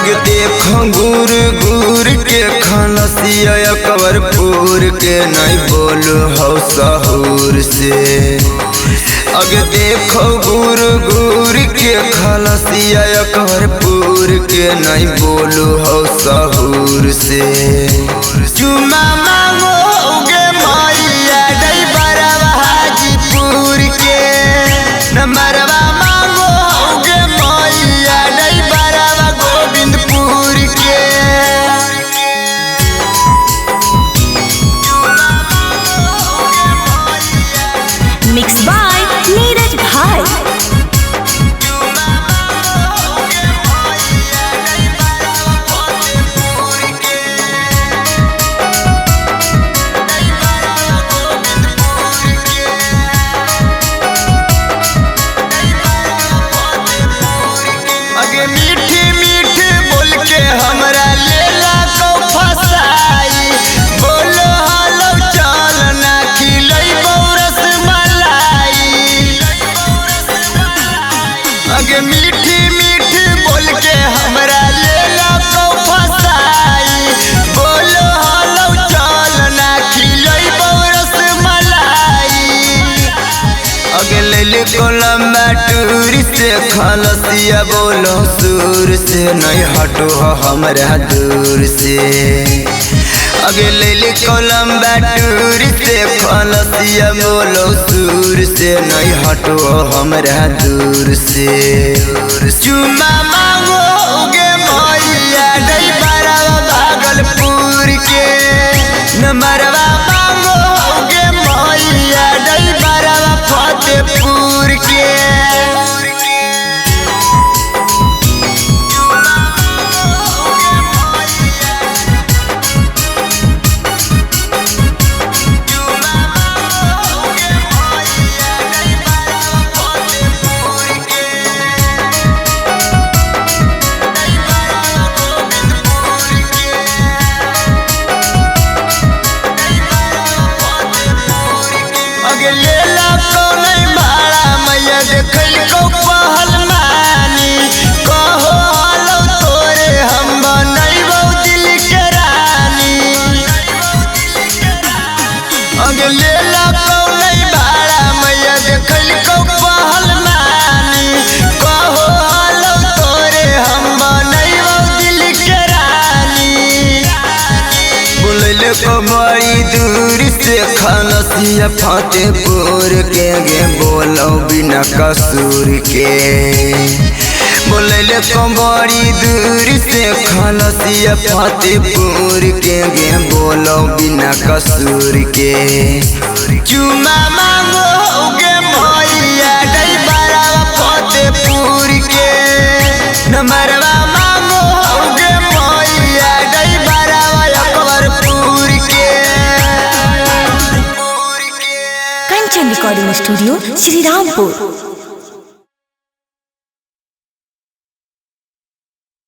अगे देखो गुर गुर के खनसिया कवरपुर के नहीं बोलो हो सहूर से। अगे देखो गुर गुर के खलसिया कवरपुर के नहीं बोलो हो सहूर से। चुमा मांगो गे मैया डई बरवा हाजीपुर के नमरवा मांगो गे मैया डई बरवा गोविंदपुर के। मिक्स बाय नीरज भाई। अगे मीठी मीठी बोल के हमरा लेला को फसाई बोलो हालो चल ना खिलई बौरस मलाई। अगे मीठी मीठी बोल के हमरा लेला को फसाई बोलो हालो चल ना खिलई बौरस मलाई। अगे ले कोलम्बा टूरी से खलसिया बोलो सूर से नहीं हटो हमरा दूर से। अगे ले कोलम्बा टूरी से खलसिया बोलो सूर से नहीं हटो हमरा दूर से। चुमा मांगो गे मैया डई बरवा भागलपुर के नमरवा मांगो गे मैया डई बरवा फतेहपुर के। अगे लेला कौन भाड़ा मैया देखल को पहल मानी कहो हालो तोरे हम बनैबो दिल के रानी। अगे लेला कौन भाड़ा मैया देखल को पहल मानी कहो हालो तोरे हम बनैबो दिल के रानी। बोले को बड़ी दूर से खलसिया फतेहपुर के गे बोलो बिना कसूर के। बोले को बड़ी दूर से खलसिया फतेहपुर के गे बोलो बिना कसूर के। चुमा मांगो गे मैया डई बरवा फतेहपुर के नमरवा मांगो गे मैया डई बरवा अकबरपुर के। Kanchan recording studio Shri Rampur.